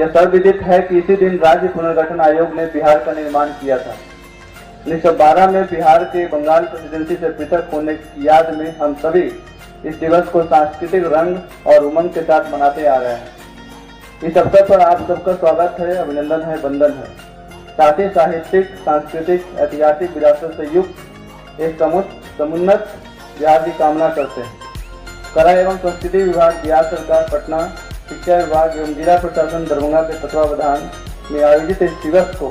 यह सर्वविदित है कि इसी दिन राज्य पुनर्गठन आयोग ने बिहार का निर्माण किया था। 1912 में बिहार के बंगाल प्रेसिडेंसी से पृथक होने की याद में हम सभी इस दिवस को सांस्कृतिक रंग और उमंग के साथ मनाते आ रहे हैं। इस अवसर पर आप सबका स्वागत है, अभिनंदन है, वंदन है। साथ ही साहित्यिक, सांस्कृतिक, ऐतिहासिक विरासत से युक्त एक समुन्नत बिहार की कामना करते हैं। कला एवं संस्कृति विभाग बिहार सरकार पटना, शिक्षा विभाग एवं जिला प्रशासन दरभंगा के तत्वावधान में आयोजित इस दिवस को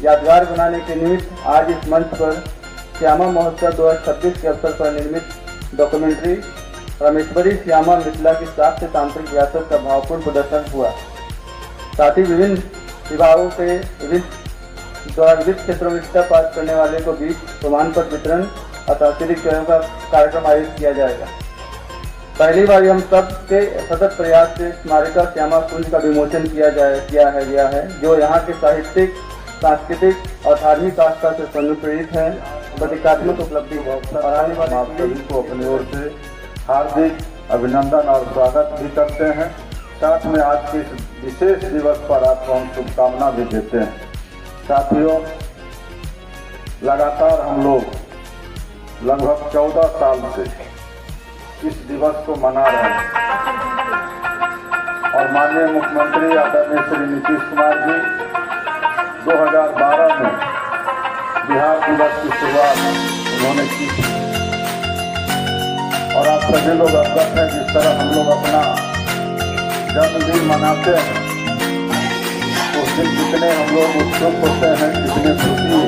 यादगार बनाने के निमित्त आज इस मंच पर श्यामा महोत्सव 2026 के अवसर पर निर्मित डॉक्यूमेंट्री रामेश्वरी श्यामा मिथिला की शाक्त तांत्रिक विरासत का भावपूर्ण प्रदर्शन हुआ। साथ ही विभिन्न विभागों के विविध क्षेत्रों में स्तर पास करने वाले को बीच प्रमाण पत्र वितरण और सांस्कृतिक चयन का कार्यक्रम आयोजित किया जाएगा। पहली बार हम सब के सतत प्रयास से स्मारिका श्यामा कुंज का विमोचन गया है, जो यहाँ के साहित्यिक, सांस्कृतिक और धार्मिक आस्था से अनुप्रेरित है। प्रतीकात्मक उपलब्धि है और आने वाले आप सभी को अपनी ओर से हार्दिक अभिनंदन और स्वागत भी करते हैं। साथ में आज के इस विशेष दिवस पर आपको हम शुभकामना भी देते हैं। साथियों, लगातार हम लोग लगभग 14 साल से इस दिवस को मना रहे हैं और माननीय मुख्यमंत्री आदरणीय श्री नीतीश कुमार जी 2012 में बिहार दिवस की शुरुआत उन्होंने की और आप सभी लोग अवगत हैं जिस तरह हम लोग अपना जन्मदिन मनाते हैं उस दिन कितने हम लोग उत्सुक होते हैं, कितने खुशी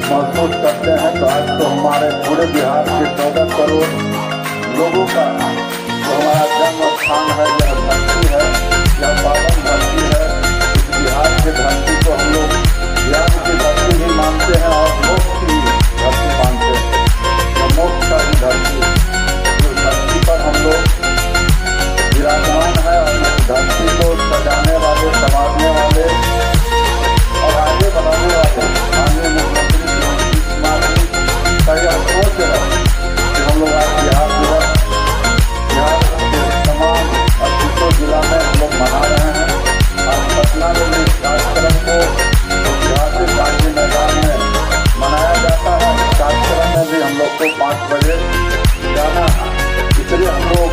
महसूस करते हैं। तो आज तो हमारे पूरे बिहार के 14 करोड़ लोगों का जो हमारा जन्म स्थान है, यह धरती है, यह पावन धरती है। इस बिहार की धरती को हम लोग ज्ञान की धरती भी मानते हैं और मोक्ष की धरती मानते हैं। मोक्ष का भी धरती, उस धरती पर हम लोग विराजमान है और इस धरती को सजाने वाले, संवारने वाले और आगे बढ़ाने वाले माननीय मुख्यमंत्री नीतीश कुमार जी का यह सोच है कि हम लोग आज बिहार के तमाम 38 जिला में हम लोग मना रहे हैं। आज पटना में भी इस कार्यक्रम को बिहार के गांधी मैदान में मनाया जाता है। इस कार्यक्रम में भी हम लोग को 5 बजे जाना है, इसलिए हम लोग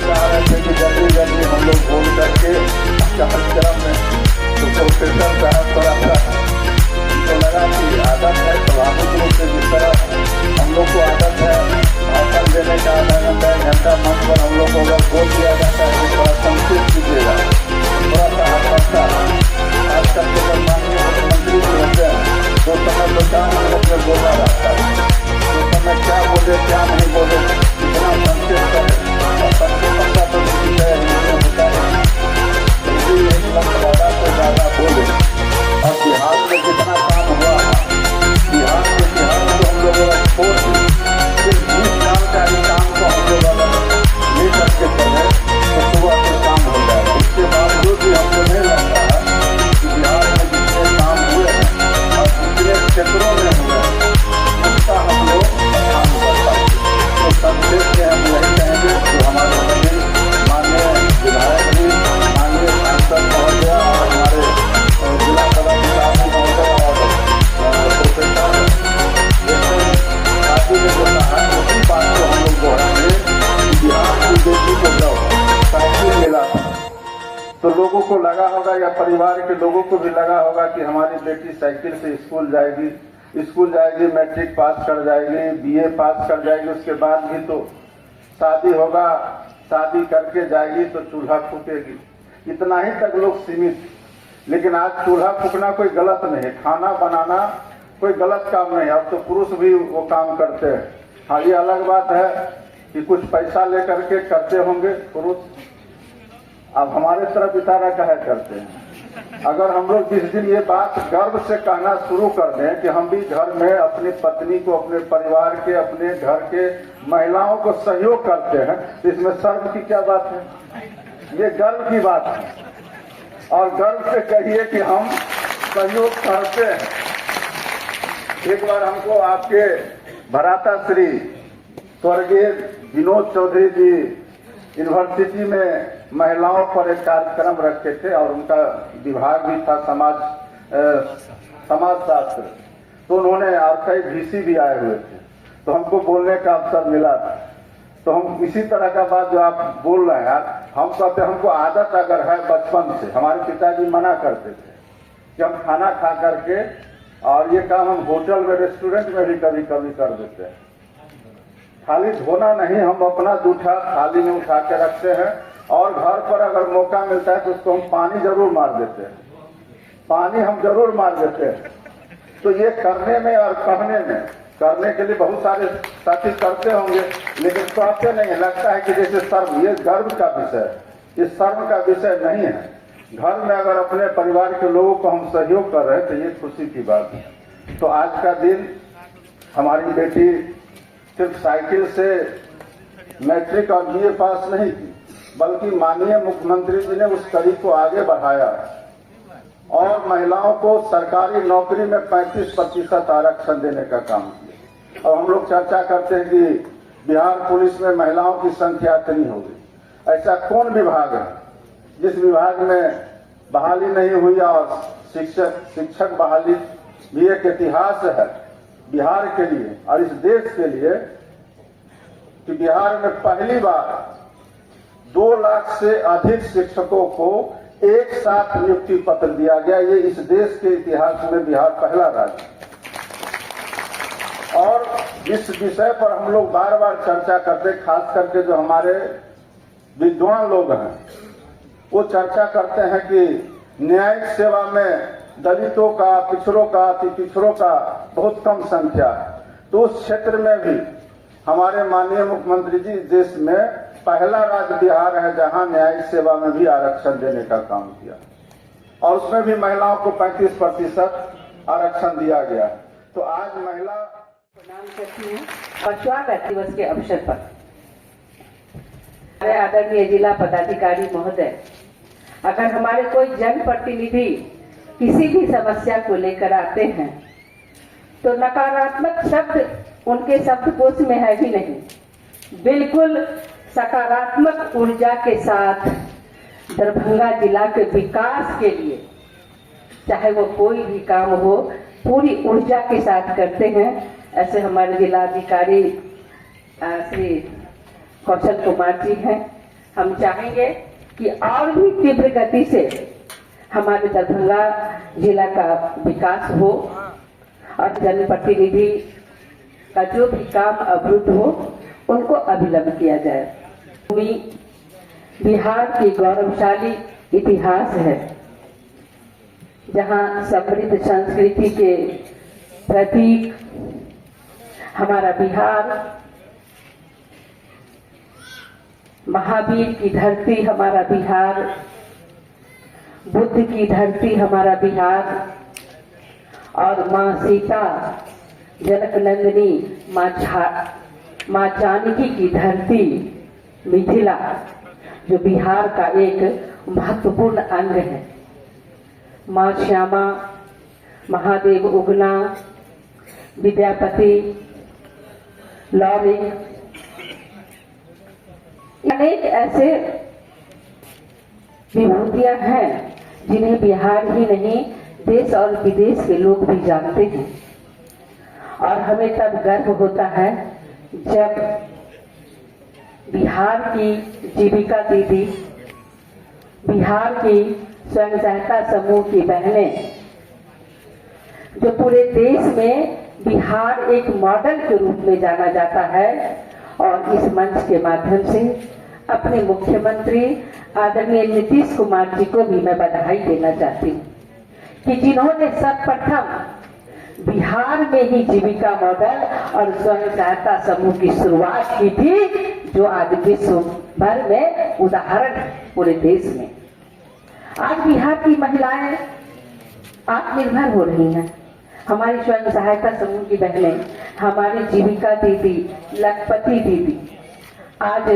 चाह रहे थे कि जल्दी जल्दी हम लोग बोल करके कार्यक्रम में तो प्रोफेसर साहब थोड़ा सा तो लगा कि आदत है स्वाभाविक रूप से, जिस तरह हम लोग को आदत है भाषण देने का आधा घंटा 1 घंटा मंच पर हम लोग को अगर बोल दिया जाता है तो थोड़ा संकेत कीजिएगा, थोड़ा सा आस्था। आजकल के जब माननीय मुख्यमंत्री जी होते हैं तो समय तो 4 मिनट में बोला जाता है, तो समय क्या बोले क्या नहीं बोले इतना संकेत करें और संकेत का तो नहीं है, होता है हिंदी 1 लाख ज़्यादा से ज़्यादा बोले। और बिहार में जितना काम हुआ, बिहार में तो हम लोगों का स्पोर्ट सिर्फ 20 साल का ही काम को हम लोग अगर ले करके चले तो सुबह से काम हो जाए। इसके बावजूद भी हमको नहीं लगता है कि बिहार में जितने काम हुए हैं और जितने क्षेत्रों में हुए हैं उसका हम लोग काम कर पाएंगे। तो संदेश में हम यही कहेंगे कि हमारे सभी माननीय विधायक जी, माननीय सांसद महोदय और हमारे जिला पदाधिकारी महोदय और प्रोफेसर साथी ने जो कहा उसी बात को हम लोग दोहराएंगे कि बिहार की बेटी को जब साइकिल मिला तो लोगों को लगा होगा या परिवार के लोगों को भी लगा होगा कि हमारी बेटी साइकिल से स्कूल जाएगी, मैट्रिक पास कर जाएगी, BA पास कर जाएगी, उसके बाद भी तो शादी होगा, शादी करके जाएगी तो चूल्हा फूकेगी, इतना ही तक लोग सीमित। लेकिन आज चूल्हा फूकना कोई गलत नहीं है, खाना बनाना कोई गलत काम नहीं है, अब तो पुरुष भी वो काम करते हैं। हाँ, ये अलग बात है कि कुछ पैसा लेकर के करते होंगे पुरुष। अब हमारे तरफ इशारा काहे करते हैं? अगर हम लोग जिस दिन ये बात गर्व से कहना शुरू कर दें कि हम भी घर में अपनी पत्नी को, अपने परिवार के, अपने घर के महिलाओं को सहयोग करते हैं, तो इसमें शर्म की क्या बात है? ये गर्व की बात है और गर्व से कहिए कि हम सहयोग करते हैं। एक बार हमको आपके भराता श्री स्वर्गीय विनोद चौधरी जी यूनिवर्सिटी में महिलाओं पर एक कार्यक्रम रखे थे और उनका विभाग भी था समाजशास्त्र, तो उन्होंने और कई VC भी आए हुए थे, तो हमको बोलने का अवसर मिला था। तो हम इसी तरह का बात जो आप बोल रहे हैं, हम कहते हमको आदत अगर है बचपन से, हमारे पिताजी मना करते थे कि हम खाना खा करके, और ये काम हम होटल में रेस्टोरेंट में भी कभी कभी कर देते हैं। थाली धोना नहीं, हम अपना जूठा थाली में उठा के रखते हैं, और घर पर अगर मौका मिलता है तो उसको हम पानी जरूर मार देते हैं, पानी हम जरूर मार देते हैं। तो ये करने में और कहने में, करने के लिए बहुत सारे साथी करते होंगे, लेकिन कहते नहीं, लगता है कि जैसे शर्म, ये गर्व का विषय, ये शर्म का विषय नहीं है। घर में अगर अपने परिवार के लोगों को हम सहयोग कर रहे हैं तो ये खुशी की बात है। तो आज का दिन हमारी बेटी सिर्फ साइकिल से मैट्रिक और BA पास नहीं की, बल्कि माननीय मुख्यमंत्री जी ने उस कड़ी को आगे बढ़ाया और महिलाओं को सरकारी नौकरी में 35% आरक्षण देने का काम किया। और हम लोग चर्चा करते हैं कि बिहार पुलिस में महिलाओं की संख्या इतनी होगी। ऐसा कौन विभाग है जिस विभाग में बहाली नहीं हुई, और शिक्षक बहाली भी एक इतिहास है बिहार के लिए और इस देश के लिए, कि बिहार में पहली बार 2 लाख से अधिक शिक्षकों को एक साथ नियुक्ति पत्र दिया गया। ये इस देश के इतिहास में बिहार पहला राज्य। और जिस विषय पर हम लोग बार बार चर्चा करते, खास करके जो हमारे विद्वान लोग हैं, वो चर्चा करते हैं कि न्यायिक सेवा में दलितों का, पिछड़ों का, अति पिछड़ों का बहुत कम संख्या है। तो उस क्षेत्र में भी हमारे माननीय मुख्यमंत्री जी देश में पहला राज्य बिहार है जहां न्यायिक सेवा में भी आरक्षण देने का काम किया, और उसमें भी महिलाओं को 35% आरक्षण दिया गया। तो आज महिला प्रणाम करती हूँ। पशुआघात दिवस के अवसर पर हमारे आदरणीय जिला पदाधिकारी महोदय, अगर हमारे कोई जनप्रतिनिधि किसी भी समस्या को लेकर आते हैं तो नकारात्मक शब्द उनके शब्दकोश में है ही नहीं, बिल्कुल सकारात्मक ऊर्जा के साथ दरभंगा जिला के विकास के लिए, चाहे वो कोई भी काम हो, पूरी ऊर्जा के साथ करते हैं। ऐसे हमारे जिलाधिकारी श्री कौशल कुमार जी हैं। हम चाहेंगे कि और भी तीव्र गति से हमारे दरभंगा जिला का विकास हो और जनप्रतिनिधि का जो भी काम अवरुद्ध हो उनको अभिलंब किया जाए। बिहार की गौरवशाली इतिहास है, जहां समृद्ध संस्कृति के प्रतीक हमारा बिहार, महावीर की धरती हमारा बिहार, बुद्ध की धरती हमारा बिहार, और माँ सीता, जनक नंदिनी, माँ जानकी की धरती मिथिला, जो बिहार का एक महत्वपूर्ण अंग है। माँ श्यामा, महादेव उगना, विद्यापति, लौरिक, अनेक ऐसे विभूतियां हैं जिन्हें बिहार ही नहीं देश और विदेश के लोग भी जानते हैं। और हमें तब गर्व होता है जब बिहार की जीविका दीदी, बिहार की स्वयं सहायता समूह की बहनें, जो पूरे देश में बिहार एक मॉडल के रूप में जाना जाता है, और इस मंच के माध्यम से अपने मुख्यमंत्री आदरणीय नीतीश कुमार जी को भी मैं बधाई देना चाहती हूँ कि जिन्होंने सर्वप्रथम बिहार में ही जीविका मॉडल और स्वयं सहायता समूह की शुरुआत की थी, जो आज विश्व भर में उदाहरण है पूरे देश में। आज बिहार की महिलाएं आत्मनिर्भर हो रही हैं। हमारी स्वयं सहायता समूह की बहनें, हमारी जीविका दीदी, लखपति दीदी आज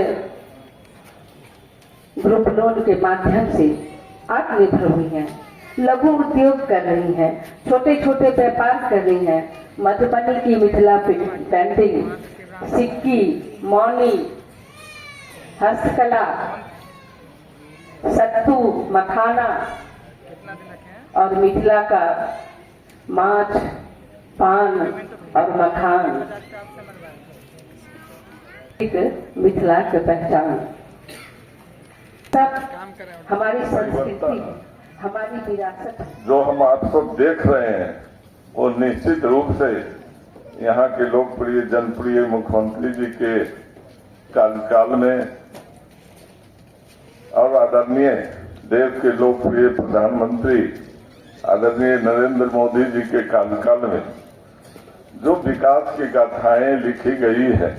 ग्रुप लोन के माध्यम से आत्मनिर्भर हुई हैं, लघु उद्योग कर रही हैं, छोटे छोटे व्यापार कर रही हैं। मधुबनी की मिथिला पेंटिंग, सिक्की, मौनी, हस्तकला, सत्तू मखाना और मिथिला का माछ पान और मखान एक मिथिला की पहचान। सब हमारी संस्कृति हमारी विरासत। जो हम आप सब देख रहे हैं वो निश्चित रूप से यहाँ के लोकप्रिय जनप्रिय मुख्यमंत्री जी के कार्यकाल में और आदरणीय देश के लोकप्रिय प्रधानमंत्री आदरणीय नरेंद्र मोदी जी के कार्यकाल में जो विकास की गाथाएं लिखी गई है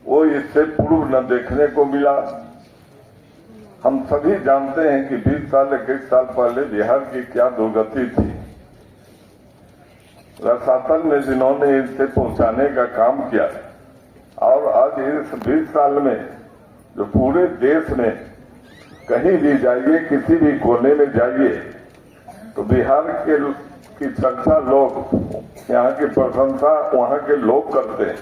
वो इससे पूर्व न देखने को मिला। हम सभी जानते हैं कि 20 साल 21 साल पहले बिहार की क्या दुर्गति थी। रसातल में जिन्होंने इसे पहुंचाने का काम किया और आज इस 20 साल में जो पूरे देश में कहीं भी जाइए किसी भी कोने में जाइए तो बिहार की चर्चा लोग यहाँ की प्रशंसा वहाँ के लोग करते हैं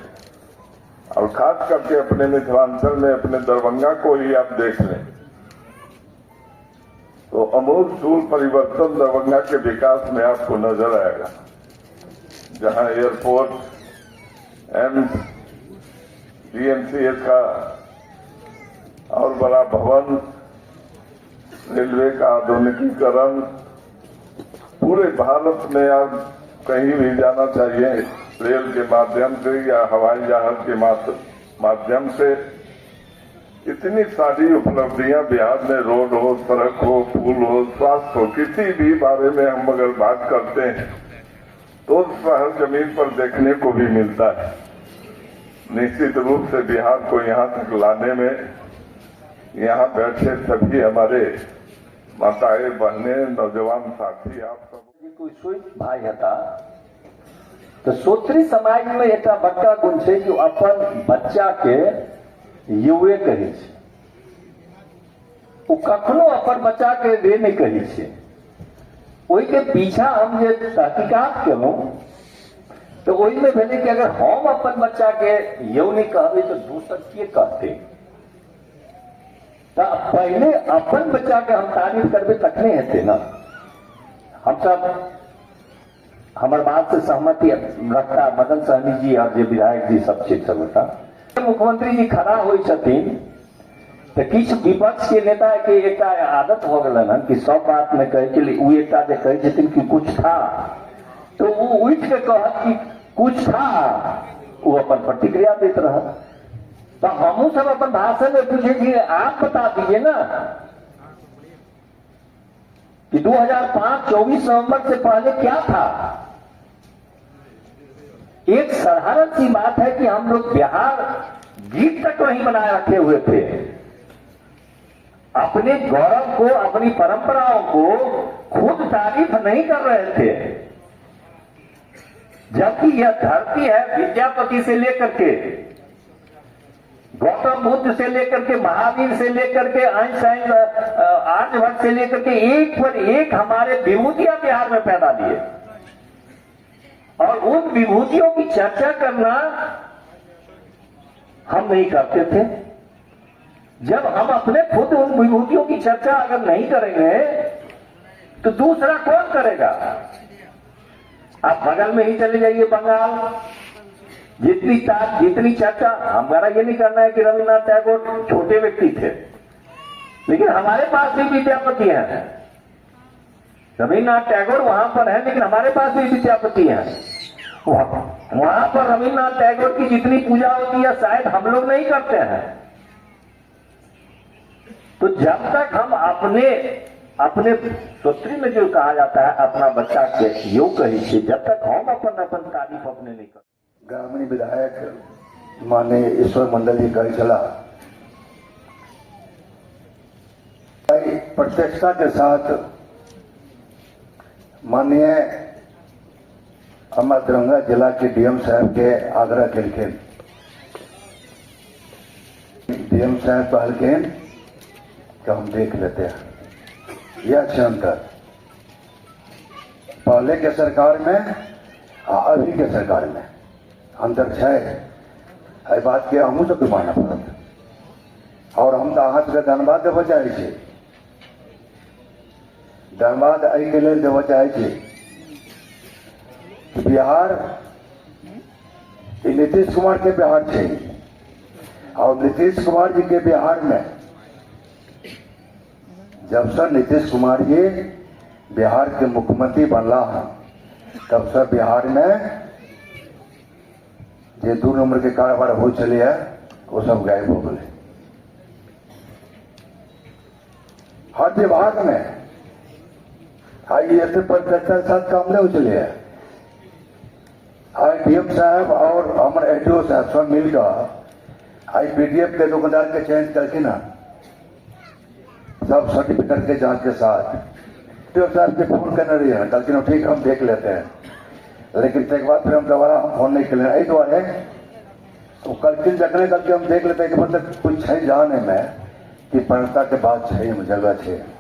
और खास करके अपने मिथिलांचल में अपने दरभंगा को ही आप देख लें तो अमूलचूल परिवर्तन दरभंगा के विकास में आपको नजर आएगा। जहां एयरपोर्ट, एम्स, डीएमसीएच का और बड़ा भवन, रेलवे का आधुनिकीकरण, पूरे भारत में आप कहीं भी जाना चाहिए रेल के माध्यम से या हवाई जहाज के माध्यम से इतनी सारी उपलब्धियां बिहार में रोड हो, सड़क हो, पुल हो, स्वास्थ्य हो, किसी भी बारे में हम अगर बात करते हैं तो शहर जमीन पर देखने को भी मिलता है। निश्चित रूप से बिहार को यहाँ तक लाने में यहाँ बैठे सभी हमारे माताएं बहने नौजवान साथी आप सब कोई सोच भाई हता तो सोत्री समाज में एक बड़का गुण है कि अपन बच्चा के युवे कहे छै, वो कखनो अपन बच्चा के रे नहीं कहे छै। ओहि के पीछा हम जे तहकीकात केलहुं तो ओहि में भेलै कि अगर हम अपन बच्चा के यौ नहीं कहबै तो दोसर के कहते। तो पहले अपन बच्चा के हम तारीफ करबे तखने हेतै ना। हम सब हमार बात से सहमति रखता मदन सहनी जी और जे विधायक जी सब छै सबटा मुख्यमंत्री जी खड़ा होइ छथिन तो किछु विपक्ष के नेता के एक आदत हो गलन हन कि सब बात में कहे के लिए उ एकटा जे कहे छथिन कि कुछ था तो वो उठ के कहत कि कुछ था, वो अपन प्रतिक्रिया देते रहत। तो हमू सब अपन भाषण में पूछे कि आप बता दीजिए ना कि 2005 24 नवंबर से पहले क्या था। एक साधारण सी बात है कि हम लोग बिहार गीत तक नहीं बनाए रखे हुए थे। अपने गौरव को अपनी परंपराओं को खुद तारीफ नहीं कर रहे थे, जबकि यह धरती है विद्यापति से लेकर के गौतम बुद्ध से लेकर के महावीर से लेकर के आइंस्टाइन आर्यभट्ट से लेकर के एक पर एक हमारे विभूतियां बिहार में पैदा लिए और उन विभूतियों की चर्चा करना हम नहीं करते थे। जब हम अपने खुद उन विभूतियों की चर्चा अगर नहीं करेंगे तो दूसरा कौन करेगा। आप बगल में ही चले जाइए बंगाल, जितनी चर्चा, हमारा ये नहीं करना है कि रविन्द्रनाथ टैगोर छोटे व्यक्ति थे, लेकिन हमारे पास भी विद्यापति हैं। रविन्द्रनाथ टैगोर वहां पर है लेकिन हमारे पास भी विद्यापति हैं। वहां पर रविन्द्रनाथ टैगोर की जितनी पूजा होती है शायद हम लोग नहीं करते हैं। तो जब तक हम अपने सूत्री में जो कहा जाता है अपना बच्चा के यो कही थी, जब तक हम अपन तारीफ अपने नहीं कर। ग्रामीण विधायक माननीय ईश्वर मंडल जी कही चला प्रत्यक्षता के साथ माननीय हमारे दरभंगा जिला के डीएम साहब के आग्रह के डीएम साहब कहलखिन कि हम देख लेते हैं यह अच्छा अंतर पहले के सरकार में और अभी के सरकार में अंतर है बात के हमू सबके मानना पड़ता। और हम तो अहाँ सबके धन्यवाद देव चाहे छी। धन्यवाद एहि के लेल देव चाहे छी कि बिहार नीतीश कुमार के बिहार है और नीतीश कुमार जी के बिहार में जब से नीतीश कुमार जी बिहार के मुख्यमंत्री बनला है तब से बिहार में जे 2 नंबर के कारोबार हो चले है वो सब गायब हो गए। हर विभाग में IAS पर 7 काम नहीं हो चले है। DM साहब और हमारे ADO साहब सब मिलकर PDF के दुकानदार के चयन करके ना सब सर्टिफिकेट के जांच के साथ DM साहब के फोन करने रही है, कल ठीक हम देख लेते हैं, लेकिन एक बार फिर हम दोबारा फोन नहीं कर लेना द्वारे तो कल किन जगह करके हम देख लेते हैं कि मतलब कुछ है जाने में कि पढ़ता के बाद है जगह है।